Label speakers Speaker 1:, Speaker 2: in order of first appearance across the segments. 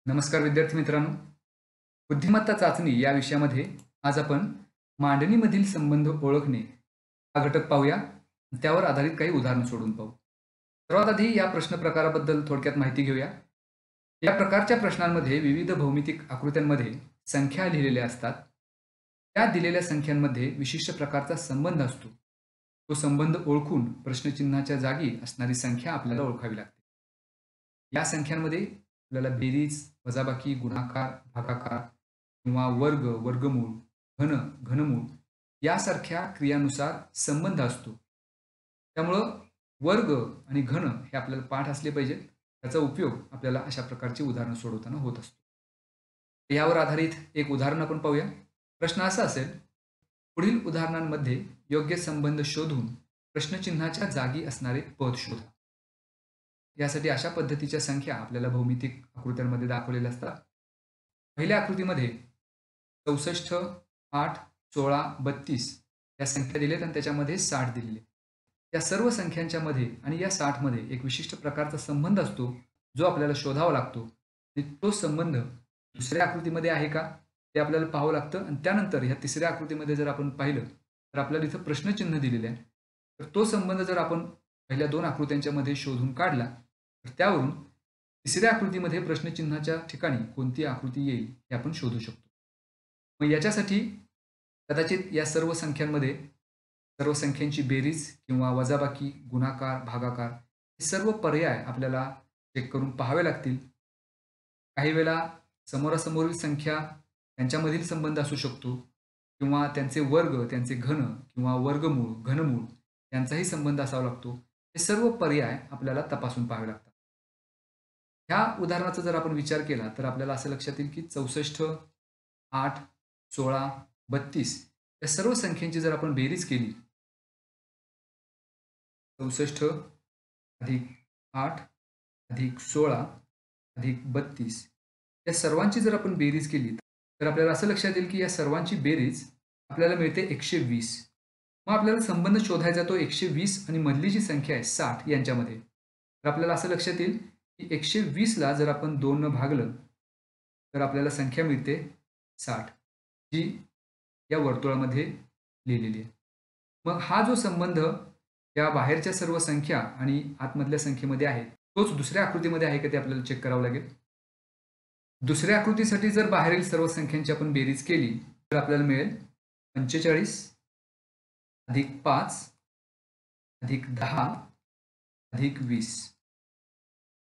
Speaker 1: नमस्कार विद्यार्थी मित्रांनो. बुद्धिमत्ता चाचणी या विषयामध्ये आज आपण मांडणीमधील संबंध ओळखणे हा घटक पाहूया. त्यावर आधारित काही उदाहरणं सोडून पाहू. सर्वात आधी या प्रश्न प्रकाराबद्दल थोडक्यात माहिती घेऊया. या प्रकारच्या प्रश्नांमध्ये विविध भौमितिक आकृत्यांमध्ये संख्या लिहिलेल्या असतात. त्या दिलेल्या संख्यांमध्ये विशिष्ट प्रकारचा संबंध असतो. तो संबंध ओळखून प्रश्नचिन्हाच्या जागी असणारी संख्या आपल्याला ओळखावी लागते. या संख्यांमध्ये आपल्याला बेरीज, वजाबाकी, गुणाकार, भागाकार किंवा वर्ग, वर्गमूळ, घन, घनमूळ यासारख्या क्रियांनुसार संबंध असतो. त्यामुळं वर्ग आणि घन हे आपल्याला पाठ असले पाहिजेत. त्याचा उपयोग आपल्याला अशा प्रकारची उदाहरणं सोडवताना होत असतो. यावर आधारित एक उदाहरण आपण पाहूया. प्रश्न असा असेल, पुढील उदाहरणांमध्ये योग्य संबंध शोधून प्रश्नचिन्हाच्या जागी असणारे पद शोधा. यासाठी अशा पद्धतीच्या संख्या आपल्याला भौमितिक आकृत्यांमध्ये दाखवलेल्या असतात. पहिल्या आकृतीमध्ये 64, 8, 16, 32 या संख्या दिल्यात आणि त्याच्यामध्ये 60 दिलेले. या सर्व संख्यांच्या मध्ये आणि या 60 मध्ये एक विशिष्ट प्रकारचा संबंध असतो, जो आपल्याला शोधावा लागतो. आणि तो संबंध दुसऱ्या आकृतीमध्ये आहे का ते आपल्याला पाहावं लागतं. आणि त्यानंतर ह्या तिसऱ्या आकृतीमध्ये जर आपण पाहिलं तर आपल्याला इथं प्रश्नचिन्ह दिलेले आहे. तर तो संबंध जर आपण पहिल्या दोन आकृत्यांच्या मध्ये शोधून काढला तर त्यावरून तिसऱ्या आकृतीमध्ये प्रश्नचिन्हाच्या ठिकाणी कोणती आकृती येईल हे आपण शोधू शकतो. मग याच्यासाठी कदाचित या सर्व संख्यांमध्ये सर्व संख्यांची बेरीज किंवा वजाबाकी, गुणाकार, भागाकार हे सर्व पर्याय आपल्याला चेक करून पाहावे लागतील. काही वेळेला समोरासमोरील संख्या त्यांच्यामधील संबंध असू शकतो किंवा त्यांचे वर्ग, त्यांचे घन किंवा वर्गमूळ, घनमूळ यांचाही संबंध असावा लागतो. हे सर्व पर्याय आपल्याला तपासून पाहावे लागतात. ह्या उदाहरणाचा जर आपण विचार केला तर आपल्याला असं लक्षात येईल की 64, 8, 16, 32 या सर्व संख्यांची जर आपण बेरीज केली, 64 अधिक 8 अधिक 16 अधिक 32 या सर्वांची जर आपण बेरीज केली तर आपल्याला असं लक्षात येईल की या सर्वांची बेरीज आपल्याला मिळते 120. मग आपल्याला संबंध शोधायचा तो 120 आणि मधली जी संख्या आहे 60 यांच्यामध्ये. तर आपल्याला असं लक्षात येईल की 120 ला जर आपण 2 न भागलं तर आपल्याला संख्या मिळते 60, जी या वर्तुळामध्ये लिहिलेली आहे. मग हा जो संबंध या बाहेरच्या सर्व संख्या आणि आतमधल्या संख्येमध्ये आहे तोच दुसऱ्या आकृतीमध्ये आहे का ते आपल्याला चेक करावं लागेल. दुसऱ्या आकृतीसाठी जर बाहेरील सर्व संख्यांची आपण बेरीज केली तर आपल्याला मिळेल 45 अधिक 5 अधिक 10 अधिक 20.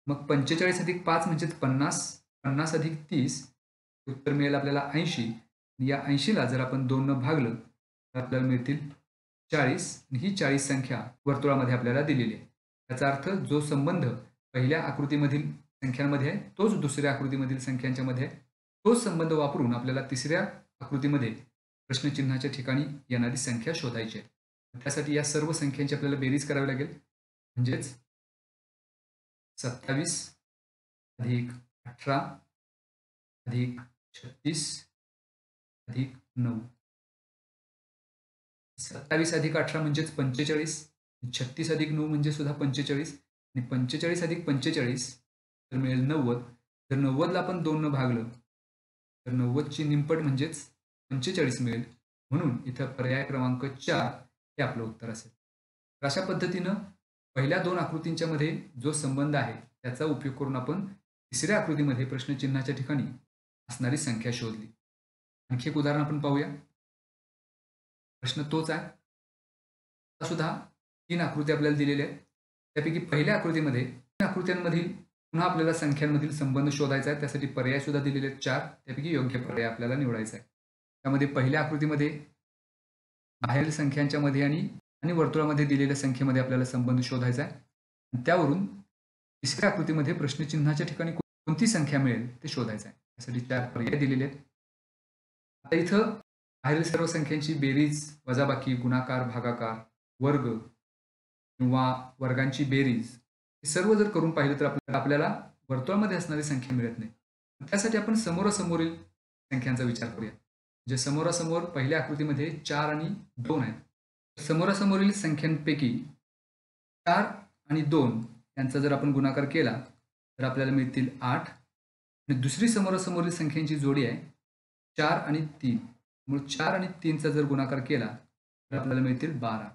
Speaker 1: मग 45 अधिक 5 म्हणजे 50, 50 अधिक 30 उत्तर मिळेल आपल्याला 80. या 80 ला जर आपण 2 न भागलं तर आपल्याला मिळतील 40 आणि ही 40 संख्या वर्तुळामध्ये आपल्याला दिलेली आहे. याचा अर्थ जो संबंध पहिल्या आकृतीमधील संख्यांमध्ये आहे तोच दुसऱ्या आकृतीमधील संख्यांच्या मध्ये आहे. तोच संबंध वापरून आपल्याला तिसऱ्या आकृतीमध्ये प्रश्नचिन्हाच्या ठिकाणी येणारी संख्या शोधायची आहे. त्यासाठी या सर्व संख्यांची आपल्याला बेरीज करावी लागेल. म्हणजेच 27 अधिक 18 अधिक 36 अधिक 9. 27 अधिक 18 म्हणजेच 45, 36 अधिक 9 म्हणजे सुद्धा 45 आणि 45 अधिक 45 तर मिळेल 90. जर 90 ला आपण 2 न भागलं तर 90 ची निमपट म्हणजेच 45 मिळेल. म्हणून इथं पर्याय क्रमांक 4 हे आपलं उत्तर असेल. तर अशा पद्धतीनं पहिल्या दोन आकृतींच्या मध्ये जो संबंध आहे त्याचा उपयोग करून आपण तिसऱ्या आकृतीमध्ये प्रश्नचिन्हाच्या ठिकाणी असणारी संख्या शोधली. आणखी एक उदाहरण आपण पाहूया. प्रश्न तोच आहे. सुद्धा 3 आकृती आपल्याला दिलेल्या आहेत. त्यापैकी पहिल्या आकृतीमध्ये 3 आकृत्यांमधील पुन्हा आपल्याला संख्यांमधील संबंध शोधायचा आहे. त्यासाठी पर्याय सुद्धा दिलेले आहेत 4. त्यापैकी योग्य पर्याय आपल्याला निवडायचा आहे. त्यामध्ये पहिल्या आकृतीमध्ये बाहेरील संख्यांच्या मध्ये आणि वर्तुळामध्ये दिलेल्या संख्येमध्ये आपल्याला संबंध शोधायचा आहे. त्यावरून तिसऱ्या आकृतीमध्ये प्रश्नचिन्हाच्या ठिकाणी कोणती संख्या मिळेल ते शोधायचं आहे. त्यासाठी 4 पर्याय दिलेले आहेत. आता इथं बाहेरील सर्व संख्यांची बेरीज, वजाबाकी, गुणाकार, भागाकार, वर्ग किंवा वर्गांची बेरीज हे सर्व जर करून पाहिलं तर आपल्याला वर्तुळामध्ये असणारी संख्या मिळत नाही. त्यासाठी आपण समोरासमोरील संख्यांचा विचार करूया. जे समोरासमोर पहिल्या आकृतीमध्ये 4 आणि 2 आहेत. समोरासमोरील संख्यांपैकी 4 आणि 2 यांचा जर आपण गुणाकार केला तर आपल्याला मिळतील 8 आणि दुसरी समोरासमोरील संख्यांची जोडी आहे 4 आणि 3. मग 4 आणि 3चा जर गुणाकार केला तर आपल्याला मिळतील 12.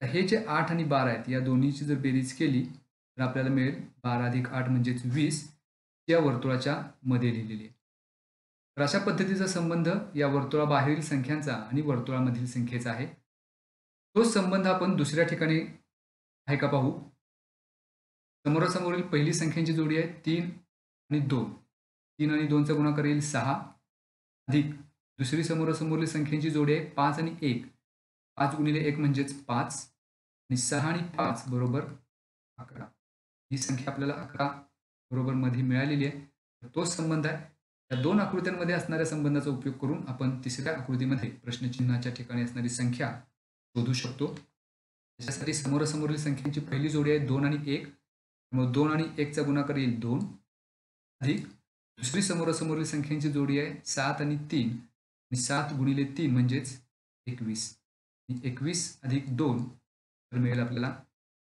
Speaker 1: तर हे जे 8 आणि 12 आहेत या दोन्हीची जर बेरीज केली तर आपल्याला मिळेल 12 अधिक 8 म्हणजेच 20 या वर्तुळाच्या मध्ये लिहिलेली आहे. तर अशा पद्धतीचा संबंध या वर्तुळाबाहेरील संख्यांचा आणि वर्तुळामधील संख्येचा आहे. तोच संबंध आपण दुसऱ्या ठिकाणी आहे का पाहू. समोरासमोरील पहिली संख्यांची जोडी आहे 3 आणि 2. 3 आणि 2चा गुणाकार येईल 6 अधिक दुसरी समोरासमोरील संख्यांची जोडी आहे 5 आणि 1. 5 गुणिले 1 म्हणजेच 5 आणि 6 आणि 5 बरोबर 11. ही संख्या आपल्याला 11 बरोबर मध्ये मिळालेली आहे. तर तोच संबंध आहे. या दोन आकृत्यांमध्ये असणाऱ्या संबंधाचा उपयोग करून आपण तिसऱ्या आकृतीमध्ये प्रश्नचिन्हाच्या ठिकाणी असणारी संख्या शोधू शकतो. त्याच्यासाठी समोरासमोरील संख्यांची पहिली जोडी आहे 2 आणि 1. मग 2 आणि 1चा गुणाकार येईल 2 अधिक दुसरी समोरासमोरील संख्यांची जोडी आहे 7 आणि 3 आणि 7 गुणिले 3 म्हणजेच 21 आणि 21 अधिक 2 तर मिळेल आपल्याला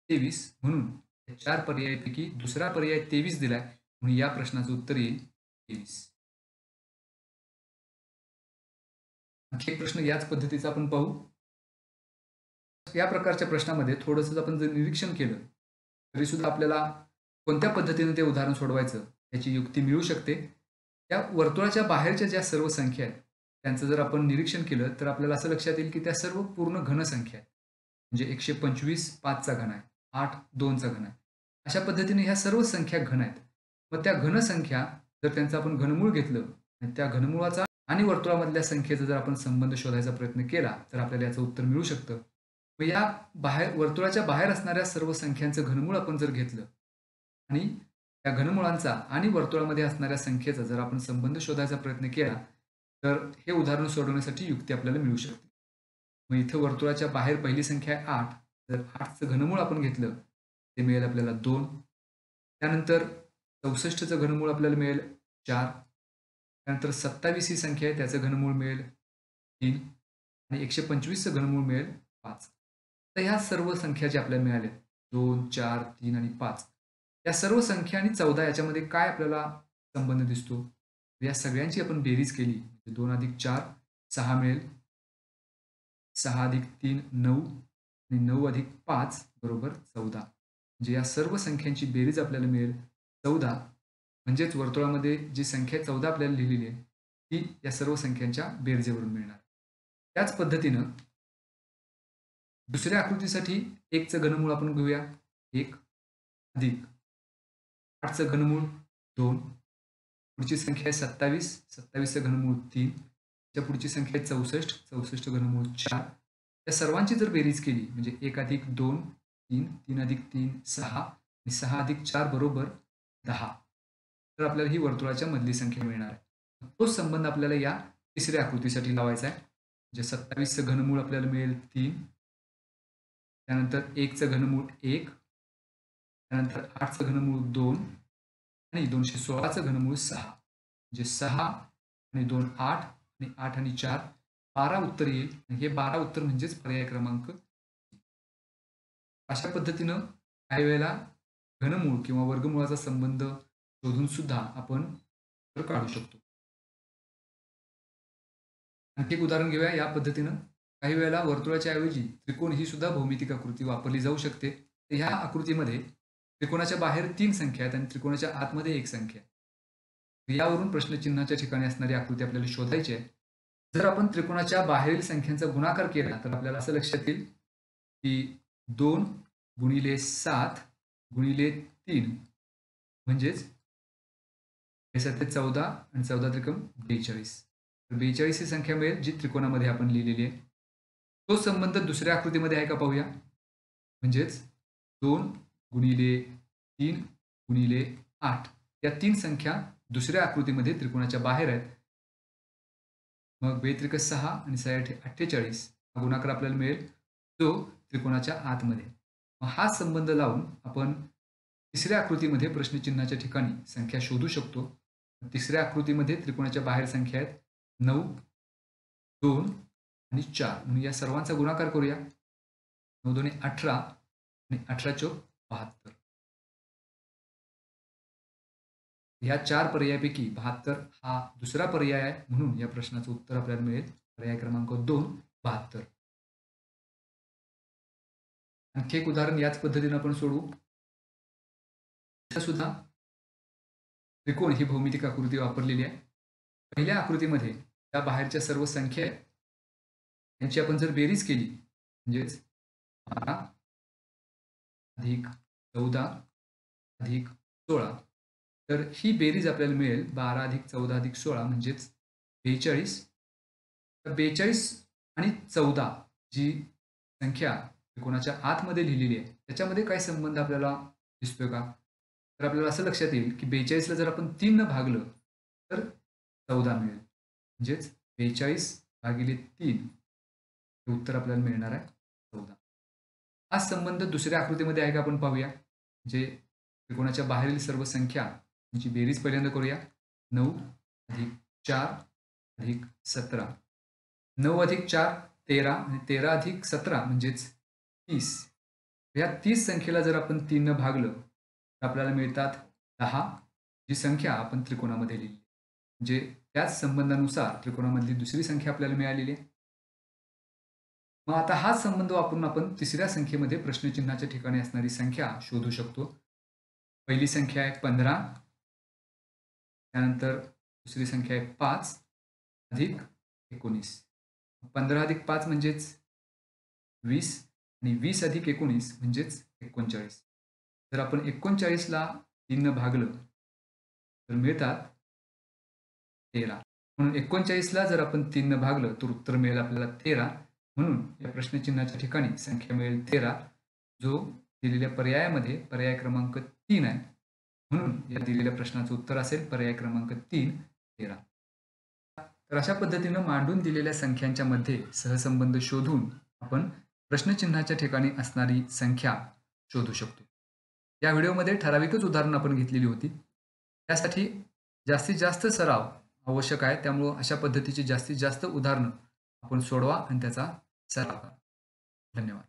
Speaker 1: 23. म्हणून या 4 पर्यायापैकी दुसरा पर्याय 23 दिलाय म्हणून या प्रश्नाचं उत्तर येईल 23. आणखी एक प्रश्न याच पद्धतीचा आपण पाहू. या प्रकारच्या प्रश्नामध्ये थोडंसं आपण जर निरीक्षण केलं तरी सुद्धा आपल्याला कोणत्या पद्धतीने ते उदाहरण सोडवायचं याची युक्ती मिळू शकते. त्या वर्तुळाच्या बाहेरच्या ज्या सर्व संख्या आहेत त्यांचं जर आपण निरीक्षण केलं तर आपल्याला असं लक्षात येईल की त्या सर्व पूर्ण घन संख्या आहेत. म्हणजे 125 5चा घन आहे, 8 2चा घन आहे. अशा पद्धतीने ह्या सर्व संख्या घन आहेत. मग त्या घन संख्या जर त्यांचं आपण घनमूळ घेतलं आणि त्या घनमुळाचा आणि वर्तुळामधल्या संख्येचा जर आपण संबंध शोधायचा प्रयत्न केला तर आपल्याला याचं उत्तर मिळू शकतं. मग या वर्तुळाच्या बाहेर असणाऱ्या सर्व संख्यांचं घनमूळ आपण जर घेतलं आणि त्या घनमुळांचा आणि वर्तुळामध्ये असणाऱ्या संख्येचा जर आपण संबंध शोधायचा प्रयत्न केला तर हे उदाहरण सोडवण्यासाठी युक्ती आपल्याला मिळू शकते. मग इथं वर्तुळाच्या बाहेर पहिली संख्या आहे 8. जर 8चं घनमूळ आपण घेतलं ते मिळेल आपल्याला 2. त्यानंतर 64चं घनमूळ आपल्याला मिळेल 4. त्यानंतर 27 ही संख्या आहे त्याचं घनमूळ मिळेल 3 आणि 125चं घनमूळ मिळेल 5. तर ह्या सर्व संख्या ज्या आपल्याला मिळाल्या 2 4 3 आणि 5 या सर्व संख्या आणि 14 याच्यामध्ये काय आपल्याला संबंध दिसतो. या सगळ्यांची आपण बेरीज केली 2 अधिक 4 6 मिळेल. 6 अधिक 3 9 आणि 9 अधिक 5 बरोबर 14. म्हणजे या सर्व संख्यांची बेरीज आपल्याला मिळेल 14. म्हणजेच वर्तुळामध्ये जी संख्या 14 आपल्याला लिहिलेली आहे ती या सर्व संख्यांच्या बेरजेवरून मिळणार. त्याच पद्धतीनं दुसऱ्या आकृतीसाठी 1चं घनमूळ आपण घेऊया 1 अधिक 8चं घनमूळ 2. पुढची संख्या आहे 27. 27चं घनमूळ 3. त्या पुढची संख्या आहे 64. 64चं घनमूळ 4. या सर्वांची जर बेरीज केली म्हणजे 1 अधिक 2 3 3 अधिक 3 6 आणि 6 अधिक 4 बरोबर 10. तर आपल्याला ही वर्तुळाच्या मधली संख्या मिळणार आहे. तोच संबंध आपल्याला या तिसऱ्या आकृतीसाठी लावायचा आहे. म्हणजे 27चं घनमूळ आपल्याला मिळेल 3. त्यानंतर 1चं घनमूळ 1. त्यानंतर 8चं घनमूळ 2 आणि 216चं घनमूळ 6. म्हणजे 6 आणि 2 8 आणि 8 आणि 4 12 उत्तर येईल. आणि हे 12 उत्तर म्हणजेच पर्याय क्रमांक. अशा पद्धतीनं काही वेळेला घनमूळ किंवा वर्गमूळाचा संबंध शोधून सुद्धा आपण उत्तर काढू शकतो. आणखी एक उदाहरण घेऊया या पद्धतीनं. काही वेळेला वर्तुळाच्या ऐवजी त्रिकोण ही सुद्धा भौमितिक आकृती वापरली जाऊ शकते. तर ह्या आकृतीमध्ये त्रिकोणाच्या बाहेर 3 संख्या आहेत आणि त्रिकोणाच्या आतमध्ये 1 संख्या आहे. यावरून प्रश्नचिन्हाच्या ठिकाणी असणारी आकृती आपल्याला शोधायची आहे. जर आपण त्रिकोणाच्या बाहेरील संख्यांचा गुणाकार केला तर आपल्याला असं लक्षात येईल की 2 गुणिले 7 गुणिले 3 म्हणजेच 7 14 आणि 14 त्रिकम 42. 42 ही संख्या मिळेल जी त्रिकोणामध्ये आपण लिहिलेली आहे. तो संबंध दुसऱ्या आकृतीमध्ये आहे का पाहूया. म्हणजेच 2 गुणिले 3 गुणिले 8 या 3 संख्या दुसऱ्या आकृतीमध्ये त्रिकोणाच्या बाहेर आहेत. मग 2 त्रिक 6 आणि 6 48 हा गुणाकार आपल्याला मिळेल जो त्रिकोणाच्या आतमध्ये. मग हा संबंध लावून आपण तिसऱ्या आकृतीमध्ये प्रश्नचिन्हाच्या ठिकाणी संख्या शोधू शकतो. तिसऱ्या आकृतीमध्ये त्रिकोणाच्या बाहेर संख्या आहेत 9 2 आणि 4 म्हणून या सर्वांचा गुणाकार करूया. 9 2 18 आणि 18 चौक 72. ह्या 4 पर्यायापैकी 72 हा दुसरा पर्याय आहे, म्हणून या प्रश्नाचं उत्तर आपल्याला मिळेल पर्याय क्रमांक 2 72. आणखी एक उदाहरण याच पद्धतीने आपण सोडवू. इथं सुद्धा त्रिकोण ही भौमितिक आकृती वापरलेली आहे. पहिल्या आकृतीमध्ये त्या बाहेरच्या सर्व संख्या आहेत. यांची आपण जर बेरीज केली म्हणजेच 12 अधिक 14 अधिक 16, तर ही बेरीज आपल्याला मिळेल 12 अधिक 14 अधिक 16 म्हणजेच 42. तर 42 आणि 14 जी संख्या त्रिकोणाच्या आतमध्ये लिहिलेली आहे त्याच्यामध्ये काय संबंध आपल्याला दिसतोय का? तर आपल्याला असं लक्षात येईल की 42 ला जर आपण 3 न भागलं तर 14 मिळेल. म्हणजेच 42 भागिले 3 हे उत्तर आपल्याला मिळणार आहे 14. हा संबंध दुसऱ्या आकृतीमध्ये आहे का आपण पाहूया. जे त्रिकोणाच्या बाहेरील सर्व संख्या यांची बेरीज पहिल्यांदा करूया. 9 अधिक 4 अधिक 17. 9 अधिक 4 13 आणि 13 अधिक 17 म्हणजेच 30. या 30 संख्येला जर आपण 3 न भागलं तर आपल्याला मिळतात 10, जी संख्या आपण त्रिकोणामध्ये लिहिली. म्हणजे त्याच संबंधानुसार त्रिकोणामधली दुसरी संख्या आपल्याला मिळालेली आहे. मग आता हाच संबंध वापरून आपण तिसऱ्या संख्येमध्ये प्रश्नचिन्हाच्या ठिकाणी असणारी संख्या शोधू शकतो. पहिली संख्या आहे 15, त्यानंतर दुसरी संख्या आहे 5 अधिक 19. 15 अधिक 5 म्हणजेच 20 आणि 20 अधिक 19 म्हणजेच 39. जर आपण 39 ला 3 न भागलं तर मिळतात 13. म्हणून 39 ला जर आपण 3 न भागलं तर उत्तर मिळेल आपल्याला 13. म्हणून या प्रश्नचिन्हाच्या ठिकाणी संख्या मिळेल 13, जो दिलेल्या पर्यायामध्ये पर्याय क्रमांक 3 आहे. म्हणून या दिलेल्या प्रश्नाचं उत्तर असेल पर्याय क्रमांक 3 13. तर अशा पद्धतीनं मांडून दिलेल्या संख्यांच्या मध्ये सहसंबंध शोधून आपण प्रश्नचिन्हाच्या ठिकाणी असणारी संख्या शोधू शकतो. या व्हिडिओमध्ये ठराविकच उदाहरणं आपण घेतलेली होती. त्यासाठी जास्तीत जास्त सराव आवश्यक आहे. त्यामुळं अशा पद्धतीची जास्तीत जास्त उदाहरणं आपण सोडवा आणि त्याचा सराव करा. धन्यवाद.